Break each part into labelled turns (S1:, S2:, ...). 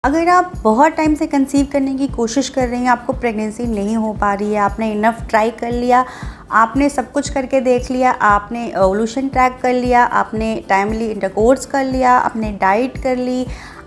S1: अगर आप बहुत टाइम से कंसीव करने की कोशिश कर रही हैं, आपको प्रेगनेंसी नहीं हो पा रही है, आपने इनफ ट्राई कर लिया, आपने सब कुछ करके देख लिया, आपने ओवुलेशन ट्रैक कर लिया, आपने टाइमली इंटरकोर्स कर लिया, आपने डाइट कर ली,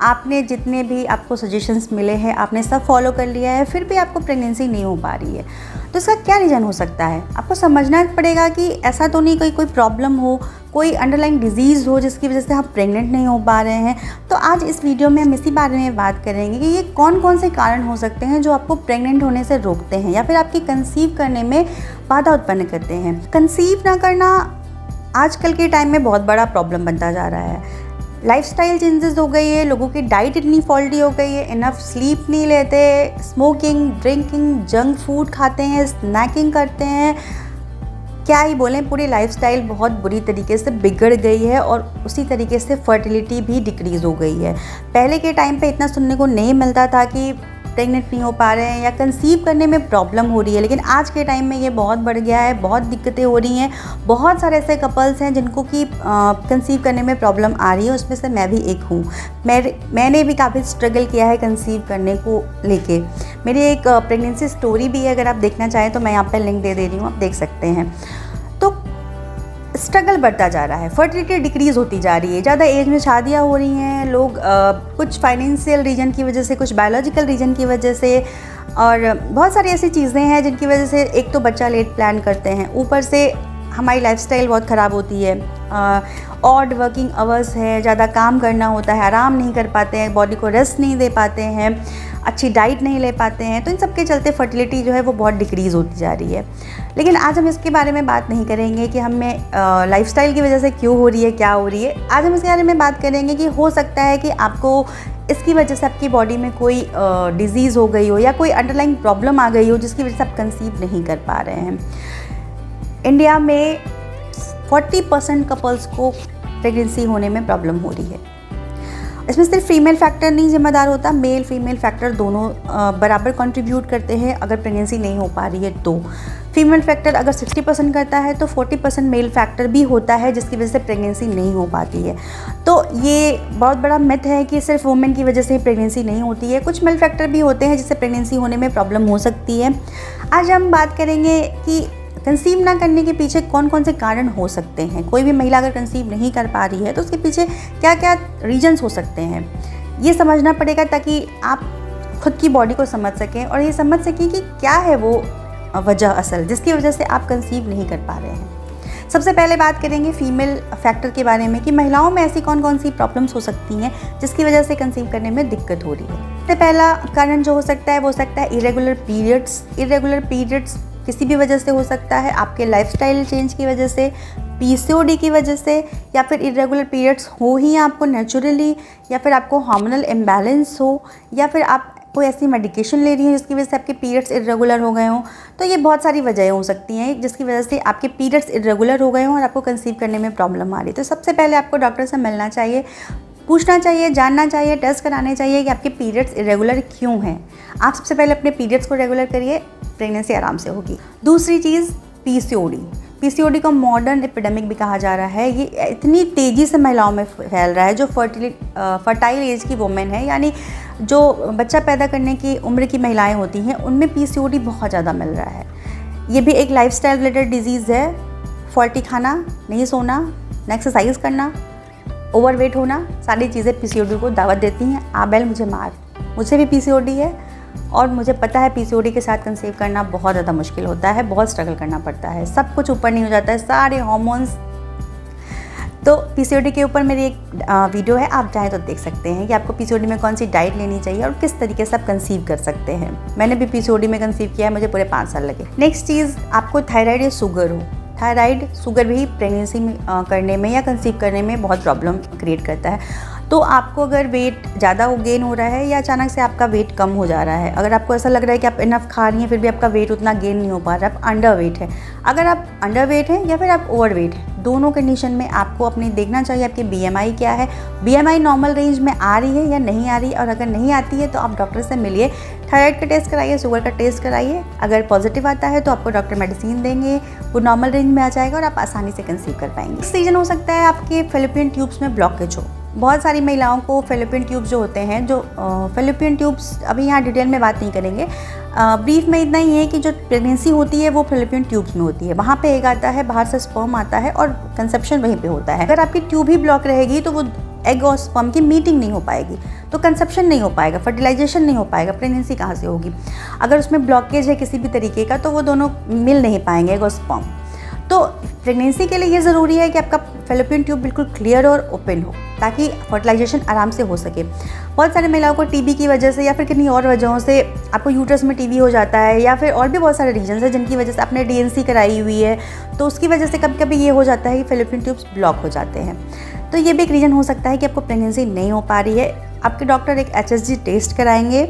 S1: आपने जितने भी आपको सजेशंस मिले हैं आपने सब फॉलो कर लिया है, फिर भी आपको प्रेगनेंसी नहीं हो पा रही है, तो इसका क्या रीज़न हो सकता है? आपको समझना पड़ेगा कि ऐसा तो नहीं कोई प्रॉब्लम हो, कोई अंडरलाइंग डिजीज़ हो जिसकी वजह से आप प्रेग्नेंट नहीं हो पा रहे हैं। तो आज इस वीडियो में हम इसी बारे में बात करेंगे कि ये कौन कौन से कारण हो सकते हैं जो आपको प्रेग्नेंट होने से रोकते हैं या फिर आपकी कंसीव करने में बाधा उत्पन्न करते हैं। कंसीव ना करना आजकल के टाइम में बहुत बड़ा प्रॉब्लम बनता जा रहा है। लाइफस्टाइल चेंजेस हो गई है, लोगों की डाइट इतनी फॉल्टी हो गई है, इनफ स्लीप नहीं लेते, स्मोकिंग, ड्रिंकिंग, जंक फूड खाते हैं, स्नैकिंग करते हैं, क्या ही बोलें, पूरी लाइफस्टाइल बहुत बुरी तरीके से बिगड़ गई है और उसी तरीके से फर्टिलिटी भी डिक्रीज़ हो गई है। पहले के टाइम पे इतना सुनने को नहीं मिलता था कि प्रेग्नेंट नहीं हो पा रहे हैं या कंसीव करने में प्रॉब्लम हो रही है, लेकिन आज के टाइम में ये बहुत बढ़ गया है, बहुत दिक्कतें हो रही हैं। बहुत सारे ऐसे कपल्स हैं जिनको कि कंसीव करने में प्रॉब्लम आ रही है, उसमें से मैं भी एक हूँ। मैंने भी काफ़ी स्ट्रगल किया है कंसीव करने को लेके। मेरी एक प्रेगनेंसी स्टोरी भी है, अगर आप देखना चाहें तो मैं यहाँ पर लिंक दे रही हूँ, आप देख सकते हैं। तो स्ट्रगल बढ़ता जा रहा है, फर्टिलिटी डिक्रीज़ होती जा रही है, ज़्यादा एज में शादियाँ हो रही हैं, लोग कुछ फाइनेंशियल रीज़न की वजह से, कुछ बायोलॉजिकल रीज़न की वजह से, और बहुत सारी ऐसी चीज़ें हैं जिनकी वजह से एक तो बच्चा लेट प्लान करते हैं, ऊपर से हमारी लाइफस्टाइल बहुत ख़राब होती है, ऑड वर्किंग आवर्स है, ज़्यादा काम करना होता है, आराम नहीं कर पाते हैं, बॉडी को रेस्ट नहीं दे पाते हैं, अच्छी डाइट नहीं ले पाते हैं, तो इन सब के चलते फर्टिलिटी जो है वो बहुत डिक्रीज़ होती जा रही है। लेकिन आज हम इसके बारे में बात नहीं करेंगे कि हमें लाइफस्टाइल की वजह से क्यों हो रही है, क्या हो रही है। आज हम इसके बारे में बात करेंगे कि हो सकता है कि आपको इसकी वजह से आपकी बॉडी में कोई डिजीज़ हो गई हो या कोई अंडरलाइंग प्रॉब्लम आ गई हो जिसकी वजह से आप कंसीव नहीं कर पा रहे हैं। इंडिया में 40% कपल्स को प्रेगनेंसी होने में प्रॉब्लम हो रही है। इसमें सिर्फ फीमेल फैक्टर नहीं जिम्मेदार होता, मेल फीमेल फैक्टर दोनों बराबर कंट्रीब्यूट करते हैं। अगर प्रेगनेंसी नहीं हो पा रही है तो फीमेल फैक्टर अगर 60% करता है तो 40% मेल फैक्टर भी होता है जिसकी वजह से प्रेगनेंसी नहीं हो पाती है। तो ये बहुत बड़ा मिथ है कि सिर्फ वुमेन की वजह से प्रेगनेंसी नहीं होती है, कुछ मेल फैक्टर भी होते हैं जिससे प्रेगनेंसी होने में प्रॉब्लम हो सकती है। आज हम बात करेंगे कि कंसीव ना करने के पीछे कौन कौन से कारण हो सकते हैं। कोई भी महिला अगर कंसीव नहीं कर पा रही है तो उसके पीछे क्या क्या रीजंस हो सकते हैं, ये समझना पड़ेगा ताकि आप खुद की बॉडी को समझ सकें और ये समझ सकें कि क्या है वो वजह असल जिसकी वजह से आप कंसीव नहीं कर पा रहे हैं। सबसे पहले बात करेंगे फीमेल फैक्टर के बारे में कि महिलाओं में ऐसी कौन कौन सी प्रॉब्लम्स हो सकती हैं जिसकी वजह से कंसीव करने में दिक्कत हो रही है। सबसे पहला कारण जो हो सकता है वो हो सकता है इरेगुलर पीरियड्स किसी भी वजह से हो सकता है, आपके लाइफस्टाइल चेंज की वजह से, पीसीओडी की वजह से, या फिर इरेगुलर पीरियड्स हो ही आपको नेचुरली, या फिर आपको हार्मोनल इम्बैलेंस हो, या फिर आप कोई ऐसी मेडिकेशन ले रही हैं जिसकी वजह से आपके पीरियड्स इरेगुलर हो गए हों। तो ये बहुत सारी वजहें हो सकती हैं जिसकी वजह से आपके पीरियड्स इरेगुलर हो गए हों और आपको कंसीव करने में प्रॉब्लम आ रही है। तो सबसे पहले आपको डॉक्टर से मिलना चाहिए, पूछना चाहिए, जानना चाहिए, टेस्ट कराने चाहिए कि आपके पीरियड्स इरेगुलर क्यों हैं। आप सबसे पहले अपने पीरियड्स को रेगुलर करिए, प्रेगनेंसी आराम से होगी। दूसरी चीज़ पीसीओडी को मॉडर्न एपिडेमिक भी कहा जा रहा है। ये इतनी तेज़ी से महिलाओं में फैल रहा है जो फर्टाइल एज की वुमेन है, यानी जो बच्चा पैदा करने की उम्र की महिलाएं होती हैं उनमें पीसीओडी बहुत ज़्यादा मिल रहा है। ये भी एक लाइफस्टाइल रिलेटेड डिजीज़ है। फॉल्टी खाना, नहीं सोना, ना एक्सरसाइज करना, ओवरवेट होना, सारी चीज़ें पीसीओडी को दावत देती हैं। आबेल मुझे मार, मुझे भी पीसीओडी है और मुझे पता है पीसीओडी के साथ कंसीव करना बहुत ज़्यादा मुश्किल होता है, बहुत स्ट्रगल करना पड़ता है, सब कुछ ऊपर नहीं हो जाता है, सारे हार्मोन्स। तो पीसीओडी के ऊपर मेरी एक वीडियो है, आप चाहें तो देख सकते हैं कि आपको पीसीओडी में कौन सी डाइट लेनी चाहिए और किस तरीके से आप कंसीव कर सकते हैं। मैंने भी पीसीओडी में कंसीव किया है, मुझे पूरे 5 साल लगे। नेक्स्ट चीज़, आपको थायराइड या शुगर हो। थायराइड शुगर भी प्रेगनेंसी में करने में या कंसीव करने में बहुत प्रॉब्लम क्रिएट करता है। तो आपको अगर वेट ज़्यादा गेन हो रहा है या अचानक से आपका वेट कम हो जा रहा है, अगर आपको ऐसा लग रहा है कि आप इनफ खा रही हैं फिर भी आपका वेट उतना गेन नहीं हो पा रहा है, आप अंडर वेट है, अगर आप अंडर वेट हैं या फिर आप ओवर वेट हैं, दोनों कंडीशन में आपको अपनी देखना चाहिए आपकी बीएमआई क्या है, बीएमआई नॉर्मल रेंज में आ रही है या नहीं आ रही है, और अगर नहीं आती है तो आप डॉक्टर से मिलिए, थायराइड का टेस्ट कराइए, शुगर का टेस्ट कराइए। अगर पॉजिटिव आता है तो आपको डॉक्टर मेडिसिन देंगे, वो नॉर्मल रेंज में आ जाएगा और आप आसानी से कंसीव कर पाएंगे। इस रीज़न हो सकता है आपके फैलोपियन ट्यूब्स में ब्लॉकेज हो। बहुत सारी महिलाओं को फेलोपियन ट्यूब्स जो होते हैं, जो फेलोपियन ट्यूब्स अभी यहाँ डिटेल में बात नहीं करेंगे, ब्रीफ में इतना ही है कि जो प्रेगनेंसी होती है वो फेलोपियन ट्यूब्स में होती है। वहाँ पे एग आता है, बाहर से स्पर्म आता है और कंसेप्शन वहीं पे होता है। अगर आपकी ट्यूब ही ब्लॉक रहेगी तो वो एग और स्पर्म की मीटिंग नहीं हो पाएगी, तो कंसेप्शन नहीं हो पाएगा, फर्टिलाइजेशन नहीं हो पाएगा, प्रेगनेंसी कहाँ से होगी। अगर उसमें ब्लॉकेज है किसी भी तरीके का तो वो दोनों मिल नहीं पाएंगे, एग और स्पर्म। तो प्रेगनेंसी के लिए ये ज़रूरी है कि आपका फेलोपियन ट्यूब बिल्कुल क्लियर और ओपन हो, ताकि फर्टिलाइजेशन आराम से हो सके। बहुत सारे महिलाओं को टीबी की वजह से या फिर किन्हीं और वजहों से आपको यूट्रस में टीबी हो जाता है, या फिर और भी बहुत सारे रीजन है जिनकी वजह से आपने डीएनसी कराई हुई है, तो उसकी वजह से कभी कभी ये हो जाता है कि फेलोपियन ट्यूब्स ब्लॉक हो जाते हैं। तो ये भी एक रीज़न हो सकता है कि आपको प्रेगनेंसी नहीं हो पा रही है। आपके डॉक्टर एक HSG टेस्ट कराएंगे,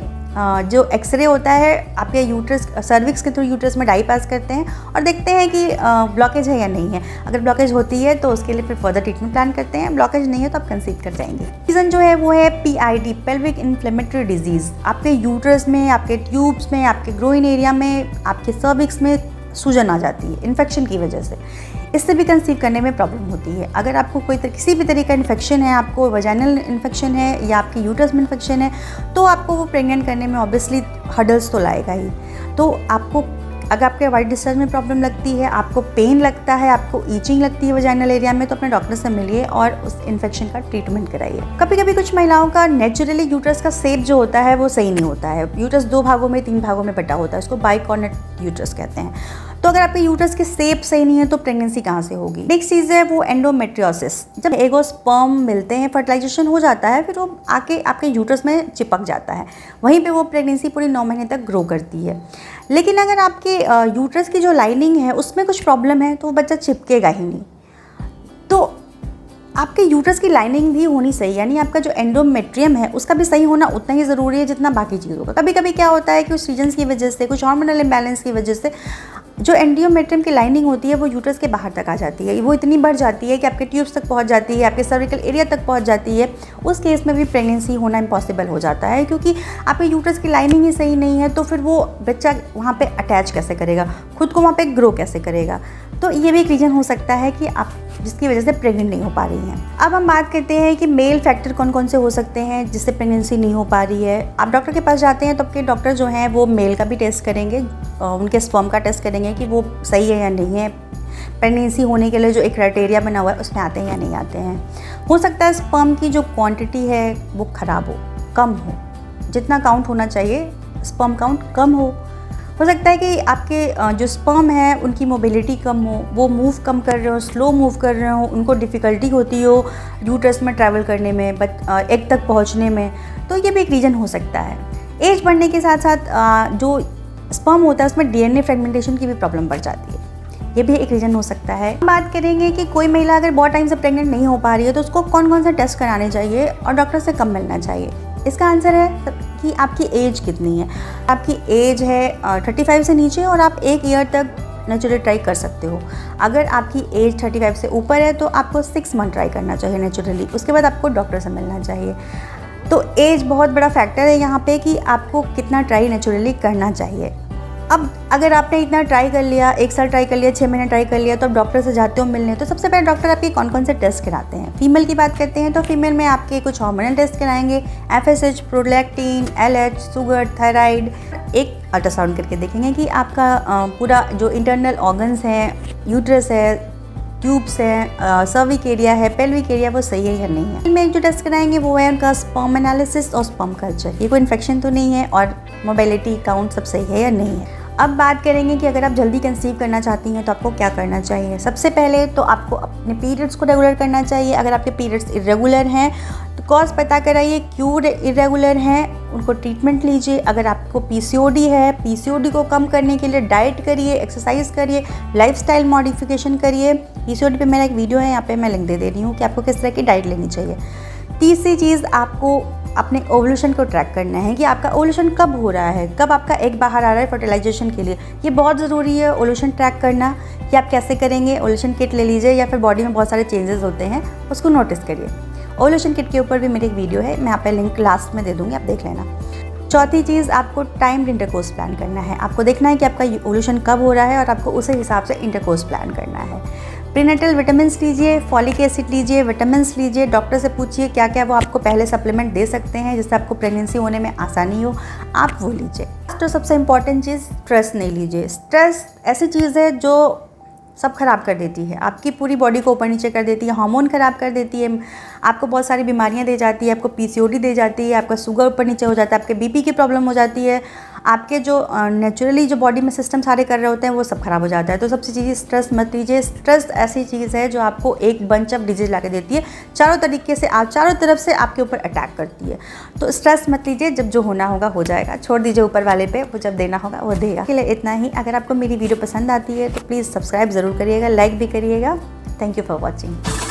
S1: जो एक्सरे होता है आपके यूट्रस सर्विक्स के थ्रू यूट्रस में डाई पास करते हैं और देखते हैं कि ब्लॉकेज है या नहीं है। अगर ब्लॉकेज होती है तो उसके लिए फिर फर्दर ट्रीटमेंट प्लान करते हैं, ब्लॉकेज नहीं है तो आप कंसीव कर जाएंगे। रीज़न जो है वो है PID, पेल्विक इन्फ्लेमेटरी डिजीज़। आपके यूट्रस में, आपके ट्यूब्स में, आपके ग्रोइन एरिया में, आपके सर्विक्स में सूजन आ जाती है इन्फेक्शन की वजह से। इससे भी कंसीव करने में प्रॉब्लम होती है। अगर आपको किसी भी तरह का इन्फेक्शन है, आपको वजाइनल इन्फेक्शन है या आपके यूट्रस में इन्फेक्शन है, तो आपको वो प्रेग्नेंट करने में ऑब्वियसली हर्डल्स तो लाएगा ही। तो आपको अगर आपके वाइट डिस्चार्ज में प्रॉब्लम लगती है, आपको पेन लगता है, आपको ईचिंग लगती है वजाइनल एरिया में, तो अपने डॉक्टर से मिलिए और उस इन्फेक्शन का ट्रीटमेंट कराइए। कभी कभी कुछ महिलाओं का नेचुरली यूट्रस का शेप जो होता है वो सही नहीं होता है। यूट्रस 2 भागों में 3 भागों में बटा होता है, उसको बाइकॉर्नेट यूट्रस कहते हैं। तो अगर आपके यूट्रस की शेप सही नहीं है तो प्रेगनेंसी कहाँ से होगी। नेक्स्ट चीज़ है वो एंडोमेट्रियोसिस। जब एग और स्पर्म मिलते हैं, फर्टिलाइजेशन हो जाता है, फिर वो आके आपके यूट्रस में चिपक जाता है, वहीं पे वो प्रेगनेंसी पूरी 9 महीने तक ग्रो करती है। लेकिन अगर आपके यूट्रस की जो लाइनिंग है उसमें कुछ प्रॉब्लम है तो वो बच्चा चिपकेगा ही नहीं। तो आपके यूट्रस की लाइनिंग भी होनी सही, यानी आपका जो एंडोमेट्रियम है उसका भी सही होना उतना ही ज़रूरी है जितना बाकी चीज़ों का। कभी कभी क्या होता है कि उस रीजन्स की वजह से, कुछ हार्मोनल इम्बैलेंस की वजह से जो एंडोमेट्रियम की लाइनिंग होती है वो यूट्रस के बाहर तक आ जाती है, वो इतनी बढ़ जाती है कि आपके ट्यूब्स तक पहुंच जाती है, आपके सर्विकल एरिया तक पहुंच जाती है। उस केस में भी प्रेगनेंसी होना इम्पॉसिबल हो जाता है, क्योंकि आपके यूट्रस की लाइनिंग ही सही नहीं है। तो फिर वो बच्चा वहाँ पे अटैच कैसे करेगा, खुद को वहाँ पे ग्रो कैसे करेगा। तो ये भी एक रीज़न हो सकता है कि आप जिसकी वजह से प्रेग्नेंट नहीं हो पा रही हैं। अब हम बात करते हैं कि मेल फैक्टर कौन कौन से हो सकते हैं जिससे प्रेगनेंसी नहीं हो पा रही है। आप डॉक्टर के पास जाते हैं तो आपके डॉक्टर जो हैं वो मेल का भी टेस्ट करेंगे, उनके स्पर्म का टेस्ट करेंगे कि वो सही है या नहीं है, प्रेगनेंसी होने के लिए जो एक क्राइटेरिया बना हुआ है उसमें आते हैं या नहीं आते हैं। हो सकता है स्पर्म की जो क्वांटिटी है वो ख़राब हो, कम हो, जितना काउंट होना चाहिए स्पर्म काउंट कम हो सकता है कि आपके जो स्पर्म है उनकी मोबिलिटी कम हो, वो मूव कम कर रहे हो, स्लो मूव कर रहे हो, उनको डिफ़िकल्टी होती हो यूट्रस में ट्रैवल करने में, एग तक पहुंचने में। तो ये भी एक रीज़न हो सकता है। एज बढ़ने के साथ साथ जो स्पर्म होता है उसमें DNA फ्रेगमेंटेशन की भी प्रॉब्लम बढ़ जाती है, ये भी एक रीज़न हो सकता है। बात करेंगे कि कोई महिला अगर बहुत टाइम से प्रेग्नेंट नहीं हो पा रही है तो उसको कौन कौन से टेस्ट कराने चाहिए और डॉक्टर से कब मिलना चाहिए। इसका आंसर है कि आपकी एज कितनी है। आपकी एज है 35 से नीचे और आप 1 ईयर तक नेचुरली ट्राई कर सकते हो। अगर आपकी एज 35 से ऊपर है तो आपको 6 मंथ ट्राई करना चाहिए नेचुरली, उसके बाद आपको डॉक्टर से मिलना चाहिए। तो एज बहुत बड़ा फैक्टर है यहाँ पे कि आपको कितना ट्राई नेचुरली करना चाहिए। अब अगर आपने इतना ट्राई कर लिया, 1 साल ट्राई कर लिया, 6 महीने ट्राई कर लिया, तो आप डॉक्टर से जाते हो मिलने, तो सबसे पहले डॉक्टर आपके कौन कौन से टेस्ट कराते हैं। फीमेल की बात करते हैं तो फीमेल में आपके कुछ हार्मोनल टेस्ट कराएंगे, FSH, prolactin, LH, sugar, thyroid. एक अल्ट्रासाउंड करके देखेंगे कि आपका पूरा जो इंटरनल ऑर्गन्स हैं, यूट्रस है, ट्यूब्स हैं, सर्विक एरिया है, पेल्विक एरिया, वो सही है या नहीं है। में एक जो टेस्ट कराएंगे वो है उनका स्पर्म एनालिसिस और स्पर्म कल्चर। ये कोई इन्फेक्शन तो नहीं है और मोबिलिटी काउंट सब सही है या नहीं है। अब बात करेंगे कि अगर आप जल्दी कंसीव करना चाहती हैं तो आपको क्या करना चाहिए। सबसे पहले तो आपको अपने पीरियड्स को रेगुलर करना चाहिए। अगर आपके पीरियड्स इरेगुलर हैं तो कॉज पता कराइए, क्यों इरेगुलर हैं, उनको ट्रीटमेंट लीजिए। अगर आपको PCOD है, PCOD को कम करने के लिए डाइट करिए, एक्सरसाइज करिए, लाइफस्टाइल मॉडिफिकेशन करिए। PCOD पे मेरा एक वीडियो है, यहाँ पे मैं लिंक दे रही हूँ कि आपको किस तरह की डाइट लेनी चाहिए। तीसरी चीज़, आपको अपने ओवुलेशन को ट्रैक करना है कि आपका ओवुलेशन कब हो रहा है, कब आपका एग बाहर आ रहा है फर्टिलाइजेशन के लिए। ये बहुत ज़रूरी है ओवुलेशन ट्रैक करना। कि आप कैसे करेंगे, ओवुलेशन किट ले लीजिए या फिर बॉडी में बहुत सारे चेंजेस होते हैं उसको नोटिस करिए। ओवुलेशन किट के ऊपर भी मेरी एक वीडियो है, मैं यहाँ पे लिंक लास्ट में दे दूँगी, आप देख लेना। चौथी चीज़, आपको टाइम्ड इंटरकोर्स प्लान करना है। आपको देखना है कि आपका ओवुलेशन कब हो रहा है और आपको उसी हिसाब से इंटरकोर्स प्लान करना है। प्रीनेटल विटामिन्स लीजिए, फॉलिक एसिड लीजिए, विटामिन्स लीजिए, डॉक्टर से पूछिए क्या क्या वो आपको पहले सप्लीमेंट दे सकते हैं जिससे आपको प्रेगनेंसी होने में आसानी हो, आप वो लीजिए। तो सबसे इम्पॉर्टेंट चीज़, स्ट्रेस नहीं लीजिए। स्ट्रेस ऐसी चीज़ है जो सब खराब कर देती है, आपकी पूरी बॉडी को ऊपर नीचे कर देती है, हार्मोन ख़राब कर देती है, आपको बहुत सारी बीमारियां दे जाती है, आपको पीसीओडी दे जाती है, आपका शुगर ऊपर नीचे हो जाता है, आपके बीपी की प्रॉब्लम हो जाती है, आपके जो नेचुरली जो बॉडी में सिस्टम सारे कर रहे होते हैं वो सब खराब हो जाता है। तो सबसे चीज़, स्ट्रेस मत लीजिए। स्ट्रेस ऐसी चीज़ है जो आपको एक बंच ऑफ डिजीज ला के देती है, चारों तरीके से, आप चारों तरफ से आपके ऊपर अटैक करती है। तो स्ट्रेस मत लीजिए, जब जो होना होगा हो जाएगा, छोड़ दीजिए ऊपर वाले पे, वो जब देना होगा वो देगा। के लिए इतना ही। अगर आपको मेरी वीडियो पसंद आती है तो प्लीज़ सब्सक्राइब ज़रूर करिएगा, लाइक भी करिएगा। Thank you for watching.